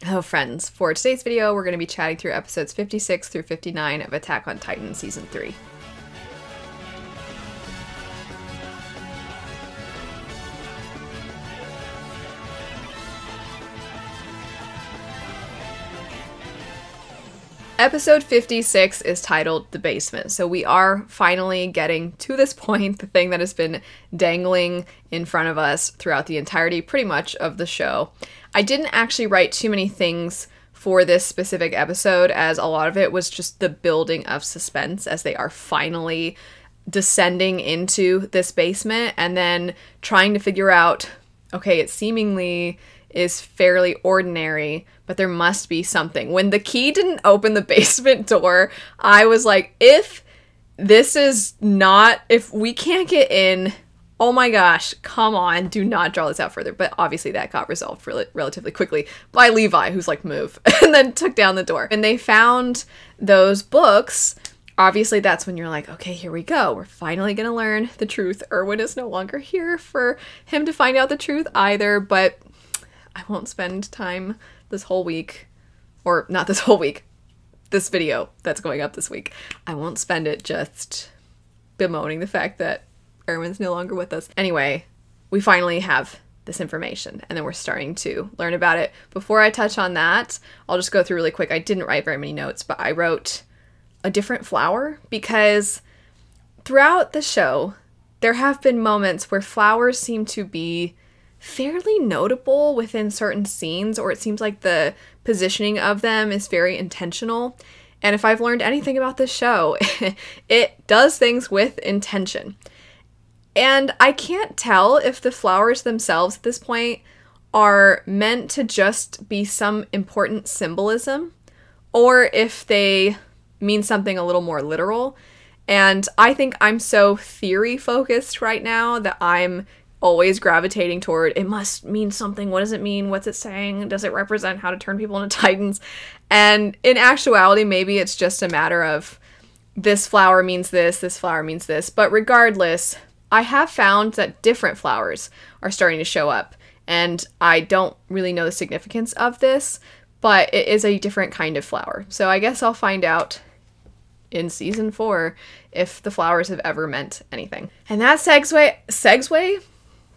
Hello friends, for today's video we're going to be chatting through episodes 56 through 59 of Attack on Titan Season 3. Episode 56 is titled The Basement, so we are finally getting to this point, the thing that has been dangling in front of us throughout the entirety, pretty much, of the show. I didn't actually write too many things for this specific episode, as a lot of it was just the building of suspense as they are finally descending into this basement and then trying to figure out, okay, it seemingly is fairly ordinary, but there must be something. When the key didn't open the basement door, I was like, if we can't get in, oh my gosh, come on, do not draw this out further. But obviously that got resolved relatively quickly by Levi, who's like, move, and then took down the door. And they found those books. Obviously that's when you're like, okay, here we go. We're finally gonna learn the truth. Erwin is no longer here for him to find out the truth either, but I won't spend time this whole week, or not this whole week, this video that's going up this week. I won't spend it just bemoaning the fact that Erwin's no longer with us. Anyway, we finally have this information, and then we're starting to learn about it. Before I touch on that, I'll just go through really quick. I didn't write very many notes, but I wrote a different flower, because throughout the show, there have been moments where flowers seem to be fairly notable within certain scenes, or it seems like the positioning of them is very intentional. And if I've learned anything about this show, it does things with intention. And I can't tell if the flowers themselves at this point are meant to just be some important symbolism, or if they mean something a little more literal. And I think I'm so theory focused right now that I'm always gravitating toward, it must mean something. What does it mean? What's it saying? Does it represent how to turn people into titans? And in actuality, maybe it's just a matter of this flower means this flower means this. But regardless, I have found that different flowers are starting to show up, and I don't really know the significance of this, but it is a different kind of flower. So I guess I'll find out in season 4 if the flowers have ever meant anything. And that segue?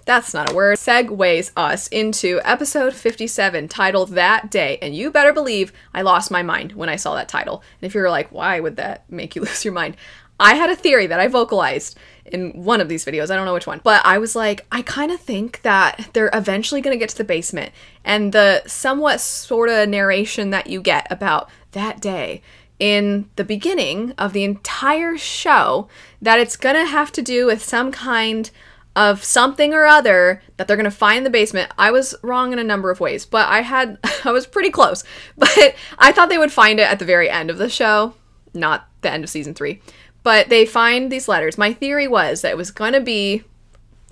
That's not a word. Segues us into episode 57, titled That Day. And you better believe I lost my mind when I saw that title. And if you're like, why would that make you lose your mind? I had a theory that I vocalized in one of these videos. I don't know which one. But I was like, I kind of think that they're eventually going to get to the basement. And the somewhat sort of narration that you get about that day in the beginning of the entire show, that it's going to have to do with some kind of something or other that they're going to find in the basement. I was wrong in a number of ways, but I was pretty close. But I thought they would find it at the very end of the show, not the end of season 3. But they find these letters. My theory was that it was going to be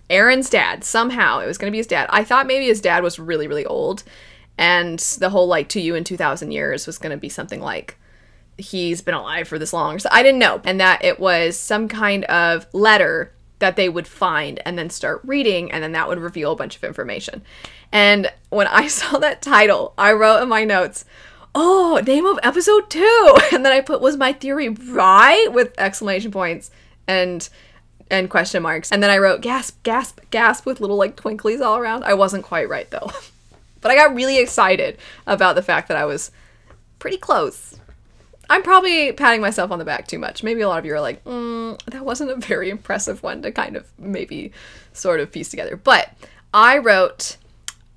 Aaron's dad. Somehow it was going to be his dad. I thought maybe his dad was really, really old, and the whole like to you in 2,000 years was going to be something like he's been alive for this long. So I didn't know. And that it was some kind of letter that they would find and then start reading, and then that would reveal a bunch of information. And when I saw that title, I wrote in my notes, oh, name of episode 2! And then I put, was my theory right? With exclamation points and question marks. And then I wrote gasp, gasp, gasp with little like twinklies all around. I wasn't quite right though. But I got really excited about the fact that I was pretty close. I'm probably patting myself on the back too much. Maybe a lot of you are like, that wasn't a very impressive one to kind of maybe sort of piece together. But I wrote,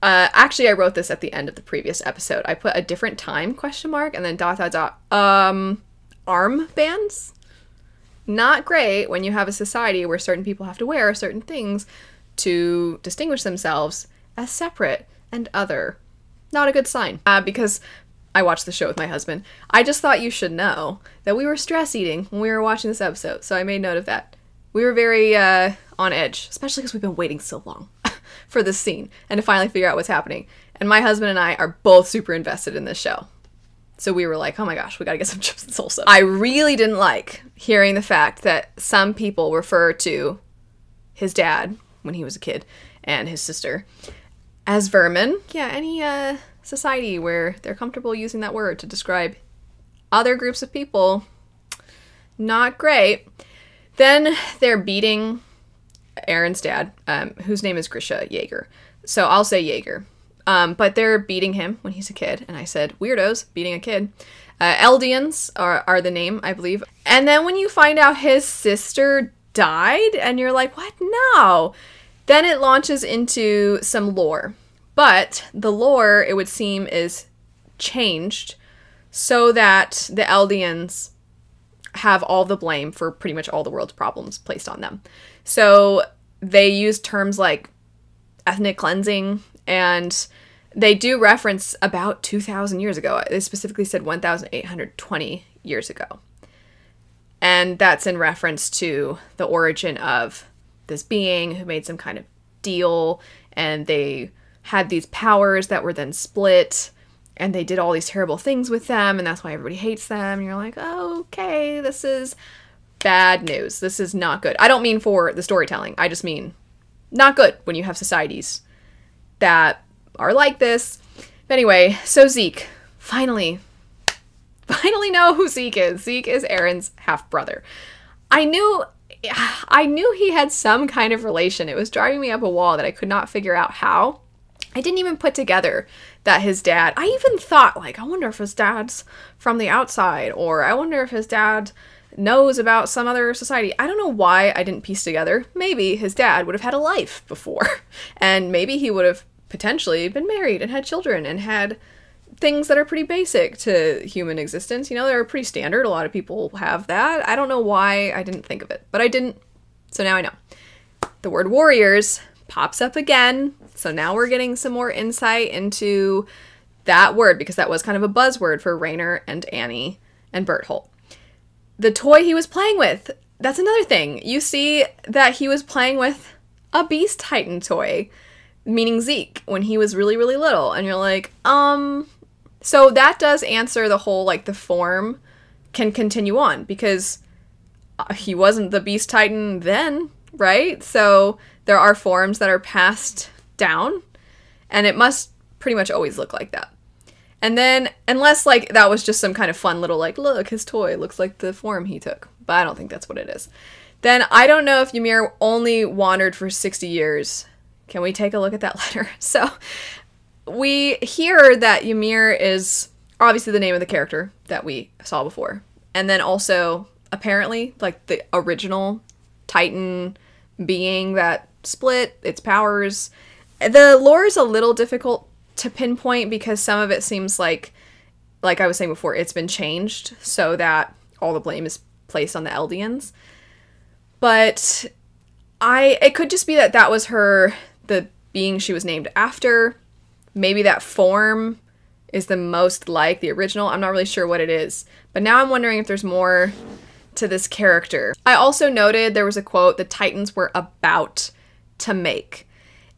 actually I wrote this at the end of the previous episode. I put a different time question mark and then ... armbands? Not great when you have a society where certain people have to wear certain things to distinguish themselves as separate and other. Not a good sign. Because I watched the show with my husband. I just thought you should know that we were stress eating when we were watching this episode, so I made note of that. We were very on edge, especially because we've been waiting so long for this scene and to finally figure out what's happening. And my husband and I are both super invested in this show. So we were like, oh my gosh, we gotta get some chips and salsa. I really didn't like hearing the fact that some people refer to his dad when he was a kid and his sister as vermin. Yeah, society where they're comfortable using that word to describe other groups of people. Not great. Then they're beating Aaron's dad, whose name is Grisha Yeager. So I'll say Yeager. But they're beating him when he's a kid. And I said, weirdos, beating a kid. Eldians are the name, I believe. And then when you find out his sister died, and you're like, what? No. Then it launches into some lore. But the lore, it would seem, is changed so that the Eldians have all the blame for pretty much all the world's problems placed on them. So they use terms like ethnic cleansing, and they do reference about 2,000 years ago. They specifically said 1,820 years ago. And that's in reference to the origin of this being who made some kind of deal, and they had these powers that were then split, and they did all these terrible things with them, and that's why everybody hates them. And you're like, oh, okay, this is bad news. This is not good. I don't mean for the storytelling. I just mean not good when you have societies that are like this. But anyway, so Zeke, finally know who Zeke is. Zeke is Aaron's half-brother. I knew he had some kind of relation. It was driving me up a wall that I could not figure out how. I didn't even put together that his dad, I even thought, like, I wonder if his dad's from the outside, or I wonder if his dad knows about some other society. I don't know why I didn't piece together. Maybe his dad would have had a life before, and maybe he would have potentially been married and had children and had things that are pretty basic to human existence. You know, they're pretty standard. A lot of people have that. I don't know why I didn't think of it, but I didn't. So now I know. The word warriors pops up again. So now we're getting some more insight into that word, because that was kind of a buzzword for Rainer and Annie and Berthold. The toy he was playing with, that's another thing. You see that he was playing with a Beast Titan toy, meaning Zeke, when he was really, really little. And you're like, So that does answer the whole, like, the form can continue on, because he wasn't the Beast Titan then, right? So there are forms that are passed down, and it must pretty much always look like that. And then, unless, like, that was just some kind of fun little, like, look, his toy looks like the form he took. But I don't think that's what it is. Then I don't know if Ymir only wandered for 60 years. Can we take a look at that letter? So we hear that Ymir is obviously the name of the character that we saw before. And then also, apparently, like, the original Titan being that split its powers. The lore is a little difficult to pinpoint, because some of it seems like I was saying before, it's been changed so that all the blame is placed on the Eldians. But it could just be that that was the being she was named after. Maybe that form is the most like the original. I'm not really sure what it is. But now I'm wondering if there's more to this character. I also noted there was a quote the Titans were about to make.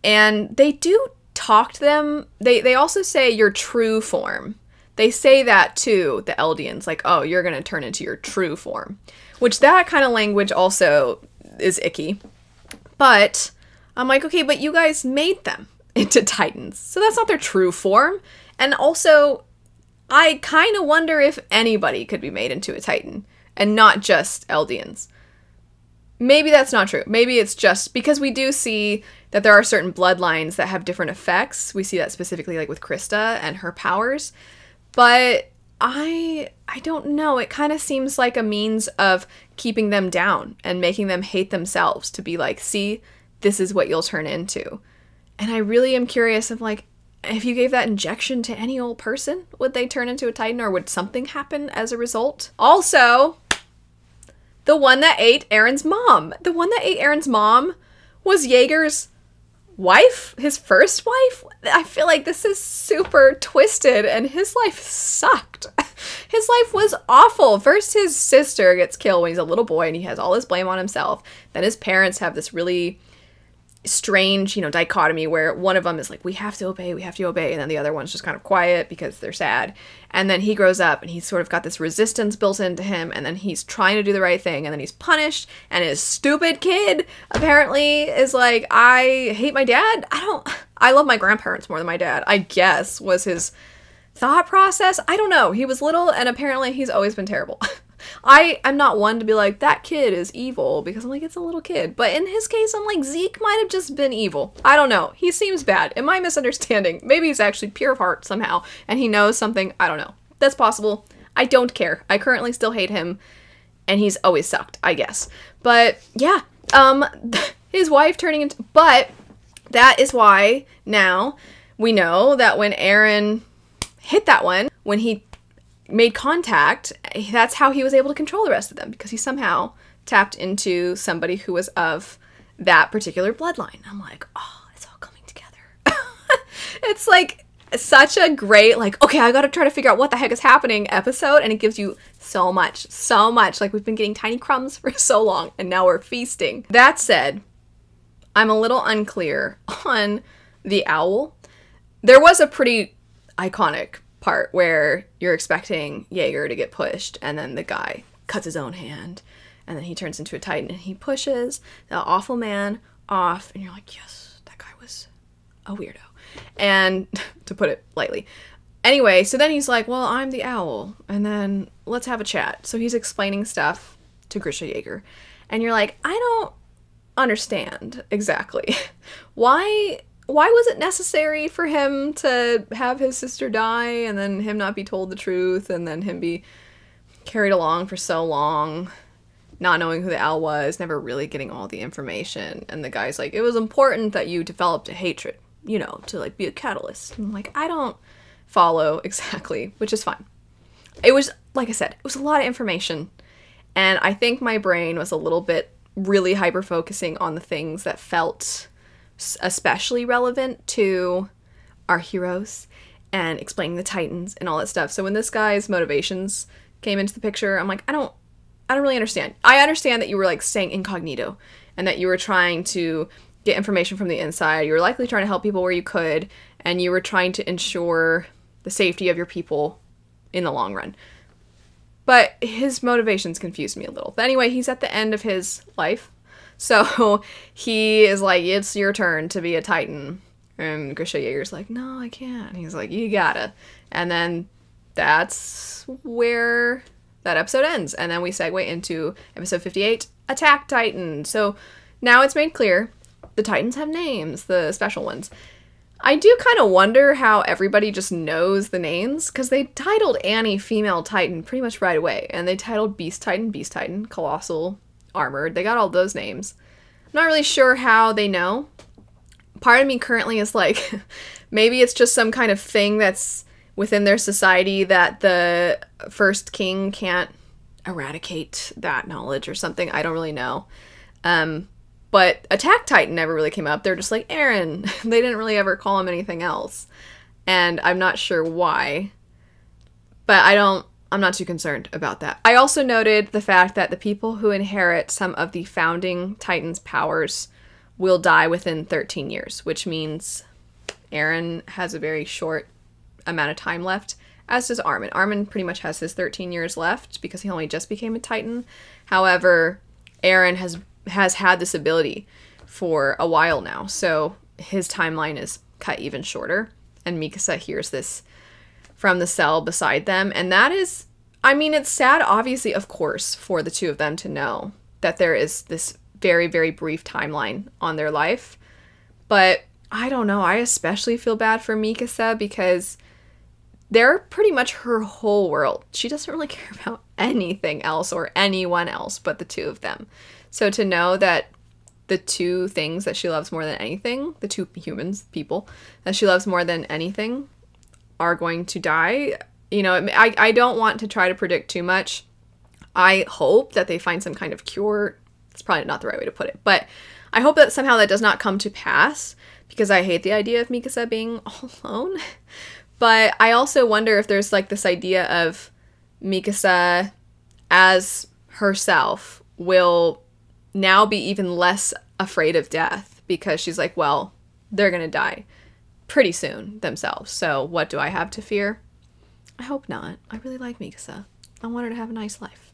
And they do talk to them. They also say your true form. They say that to the Eldians, like, oh, you're going to turn into your true form. Which that kind of language also is icky. But I'm like, okay, but you guys made them into Titans. So that's not their true form. And also, I kind of wonder if anybody could be made into a Titan, and not just Eldians. Maybe that's not true. Maybe it's just because we do see that there are certain bloodlines that have different effects. We see that specifically, like, with Krista and her powers. But I don't know. It kind of seems like a means of keeping them down and making them hate themselves, to be like, see, this is what you'll turn into. And I really am curious of, like, if you gave that injection to any old person, would they turn into a Titan, or would something happen as a result? Also, the one that ate Aaron's mom. The one that ate Aaron's mom was Yeager's wife, his first wife. I feel like this is super twisted, and his life sucked. His life was awful. First, his sister gets killed when he's a little boy, and he has all this blame on himself. Then his parents have this really strange, dichotomy where one of them is like, we have to obey, and then the other one's just kind of quiet because they're sad. And then he grows up and he's sort of got this resistance built into him, and then he's trying to do the right thing, and then he's punished, and his stupid kid apparently is like, I hate my dad. I I love my grandparents more than my dad, I guess, was his thought process. I don't know. He was little, and apparently he's always been terrible. I'm not one to be like, that kid is evil, because I'm like, it's a little kid. But in his case, I'm like, Zeke might have just been evil. I don't know. He seems bad. Am I misunderstanding? Maybe he's actually pure of heart somehow, and he knows something. I don't know. That's possible. I don't care. I currently still hate him, and he's always sucked, I guess. But yeah, his wife turning into, but that is why now we know that when Eren hit that one, when he made contact, that's how he was able to control the rest of them, because he somehow tapped into somebody who was of that particular bloodline. I'm like, oh, it's all coming together. It's like such a great, like, okay, I gotta try to figure out what the heck is happening episode, and it gives you so much. Like, we've been getting tiny crumbs for so long, and now we're feasting. That said, I'm a little unclear on the owl. There was a pretty iconic part where you're expecting Jaeger to get pushed, and then the guy cuts his own hand, and then he turns into a titan, and he pushes the awful man off, and you're like, yes, that guy was a weirdo. And to put it lightly. Anyway, so then he's like, well, I'm the owl, and then let's have a chat. So he's explaining stuff to Grisha Jaeger, and you're like, I don't understand exactly. Why was it necessary for him to have his sister die, and then him not be told the truth, and then him be carried along for so long, not knowing who the owl was, never really getting all the information? And the guy's like, it was important that you developed a hatred, you know, to like be a catalyst. And I'm like, I don't follow exactly, which is fine. It was, like I said, it was a lot of information, and I think my brain was a little bit really hyper focusing on the things that felt especially relevant to our heroes and explaining the Titans and all that stuff. So when this guy's motivations came into the picture, I'm like, I don't really understand. I understand that you were like staying incognito, and that you were trying to get information from the inside. You were likely trying to help people where you could, and you were trying to ensure the safety of your people in the long run. But his motivations confused me a little. But anyway, he's at the end of his life. So he is like, it's your turn to be a Titan. And Grisha Jaeger's like, no, I can't. And he's like, you gotta. And then that's where that episode ends. And then we segue into episode 58, Attack Titan. So now it's made clear the Titans have names, the special ones. I do kind of wonder how everybody just knows the names, because they titled Annie Female Titan pretty much right away. And they titled Beast Titan, Colossal, Armored. They got all those names. I'm not really sure how they know. Part of me currently is like, maybe it's just some kind of thing that's within their society that the first king can't eradicate that knowledge or something. I don't really know. But Attack Titan never really came up. They're just like, Eren. They didn't really ever call him anything else. And I'm not sure why. But I'm not too concerned about that. I also noted the fact that the people who inherit some of the founding Titans' powers will die within 13 years, which means Eren has a very short amount of time left, as does Armin. Armin pretty much has his 13 years left because he only just became a Titan. However, Eren has had this ability for a while now, so his timeline is cut even shorter. And Mikasa hears this from the cell beside them, and that is, I mean, it's sad, obviously, of course, for the two of them to know that there is this very, very brief timeline on their life. But I don't know, I especially feel bad for Mikasa, because they're pretty much her whole world. She doesn't really care about anything else or anyone else but the two of them. So to know that the two things that she loves more than anything, the two humans, people, that she loves more than anything are going to die, you know, I don't want to try to predict too much. I hope that they find some kind of cure. It's probably not the right way to put it, but I hope that somehow that does not come to pass, because I hate the idea of Mikasa being all alone. But I also wonder if there's like this idea of Mikasa as herself will now be even less afraid of death, because she's like, well, they're gonna die pretty soon themselves, so what do I have to fear? I hope not. I really like Mikasa. I want her to have a nice life.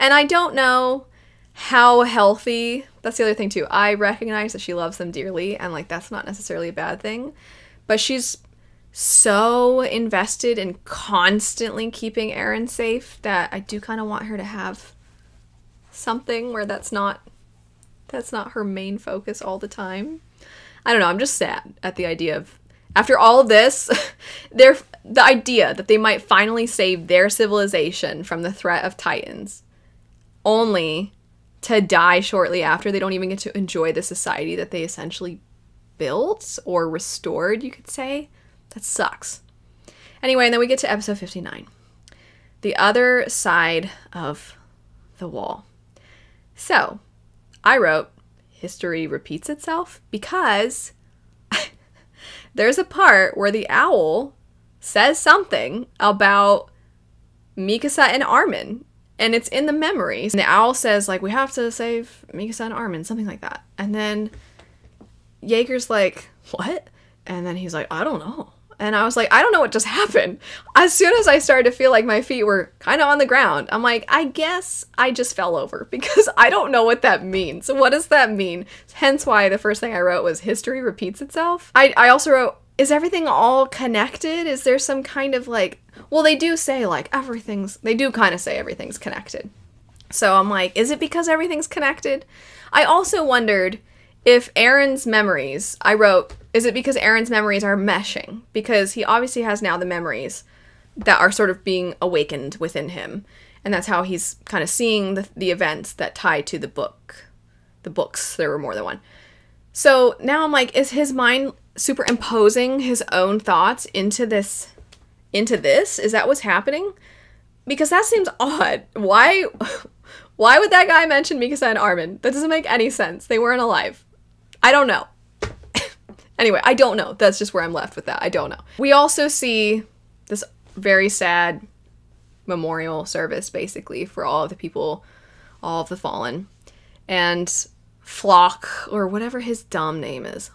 And I don't know how healthy. That's the other thing too. I recognize that she loves them dearly, and like that's not necessarily a bad thing, but she's so invested in constantly keeping Eren safe that I do kind of want her to have something where that's not her main focus all the time. I don't know, I'm just sad at the idea of, after all of this, the idea that they might finally save their civilization from the threat of Titans, only to die shortly after. They don't even get to enjoy the society that they essentially built or restored, you could say. That sucks. Anyway, and then we get to episode 59. The other side of the wall. So, I wrote, history repeats itself, because there's a part where the owl says something about Mikasa and Armin, and it's in the memories. And the owl says, like, we have to save Mikasa and Armin, something like that. And then Jaeger's like, what? And then he's like, I don't know. And I was like, I don't know what just happened. As soon as I started to feel like my feet were kind of on the ground, I'm like, I guess I just fell over, because I don't know what that means. What does that mean? Hence why the first thing I wrote was history repeats itself. I also wrote, is everything all connected? Is there some kind of like, well, they do say like they do kind of say everything's connected. So I'm like, is it because everything's connected? I also wondered if Eren's memories, I wrote, is it because Eren's memories are meshing? Because he obviously has now the memories that are sort of being awakened within him. And that's how he's kind of seeing the events that tie to the books. There were more than one. So now I'm like, is his mind superimposing his own thoughts into this? Is that what's happening? Because that seems odd. Why would that guy mention Mikasa and Armin? That doesn't make any sense. They weren't alive. I don't know. Anyway, I don't know. That's just where I'm left with that. I don't know. We also see this very sad memorial service, basically, for all of the people, all of the fallen. And Flock, or whatever his dumb name is,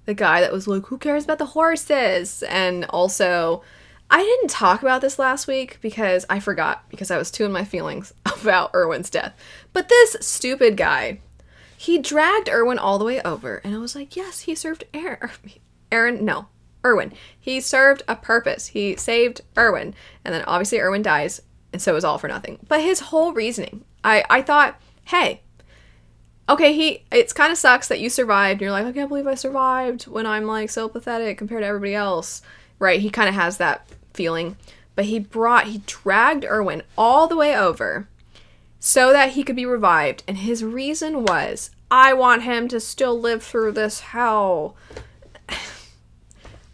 the guy that was like, who cares about the horses? And also, I didn't talk about this last week because I forgot, because I was too in my feelings about Erwin's death. But this stupid guy, he dragged Erwin all the way over, and I was like, yes, he served Erwin. He served a purpose. He saved Erwin. And then obviously Erwin dies, and so it was all for nothing. But his whole reasoning, I thought, hey, okay, it's kind of sucks that you survived, and you're like, I can't believe I survived when I'm like so pathetic compared to everybody else. Right? He kind of has that feeling. But he dragged Erwin all the way over so that he could be revived, and his reason was, I want him to still live through this hell.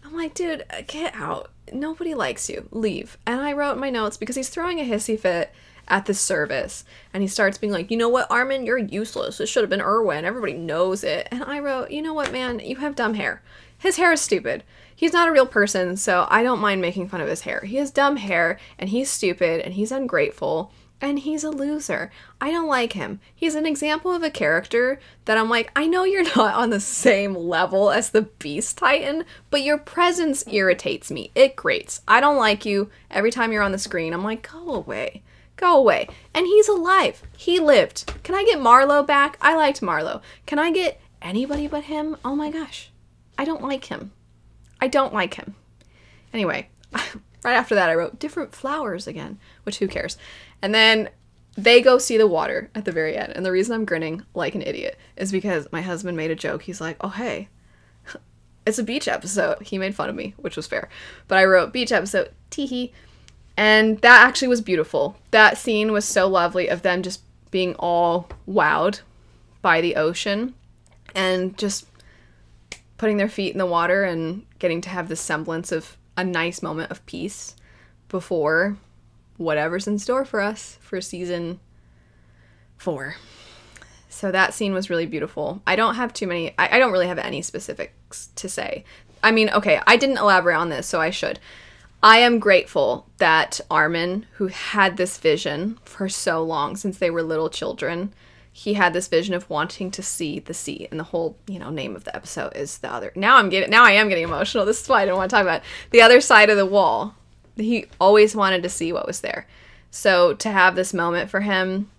I'm like, dude, get out. Nobody likes you. Leave. And I wrote in my notes, because he's throwing a hissy fit at this service, and he starts being like, you know what, Armin, you're useless. It should have been Erwin. Everybody knows it. And I wrote, you know what, man, you have dumb hair. His hair is stupid. He's not a real person, so I don't mind making fun of his hair. He has dumb hair, and he's stupid, and he's ungrateful, and he's a loser. I don't like him. He's an example of a character that I'm like, I know you're not on the same level as the Beast Titan, but your presence irritates me. It grates. I don't like you. Every time you're on the screen, I'm like, go away. Go away. And he's alive. He lived. Can I get Marlowe back? I liked Marlowe. Can I get anybody but him? Oh my gosh. I don't like him. I don't like him. Anyway, right after that I wrote different flowers again, which who cares? And then they go see the water at the very end. And the reason I'm grinning like an idiot is because my husband made a joke. He's like, oh, hey, it's a beach episode. He made fun of me, which was fair. But I wrote beach episode, teehee. And that actually was beautiful. That scene was so lovely of them just being all wowed by the ocean and just putting their feet in the water and getting to have this semblance of a nice moment of peace before whatever's in store for us for season 4. So that scene was really beautiful. I don't have too many, I don't really have any specifics to say. I mean, okay, I didn't elaborate on this, so I should. I am grateful that Armin, who had this vision for so long, since they were little children, he had this vision of wanting to see the sea, and the whole, name of the episode is the other. Now I am getting emotional. This is why I don't want to talk about it. The other side of the wall. He always wanted to see what was there. So to have this moment for him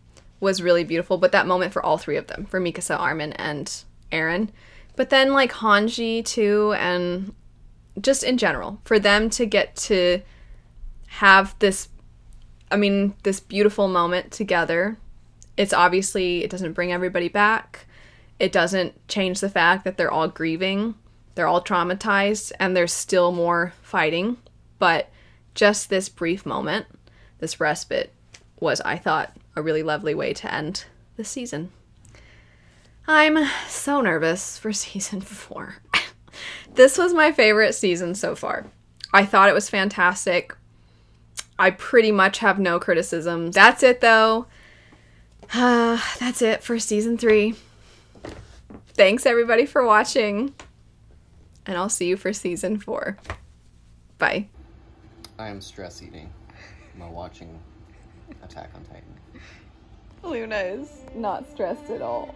was really beautiful, but that moment for all three of them, for Mikasa, Armin, and Eren. But then, like, Hanji, too, and just in general, for them to get to have this, I mean, this beautiful moment together. It's obviously, it doesn't bring everybody back. It doesn't change the fact that they're all grieving. They're all traumatized, and there's still more fighting. But just this brief moment, this respite, was, I thought, a really lovely way to end the season. I'm so nervous for season 4. This was my favorite season so far. I thought it was fantastic. I pretty much have no criticisms. That's it, though. That's it for season 3. Thanks, everybody, for watching. And I'll see you for season 4. Bye. I am stress eating while watching Attack on Titan. Luna is not stressed at all.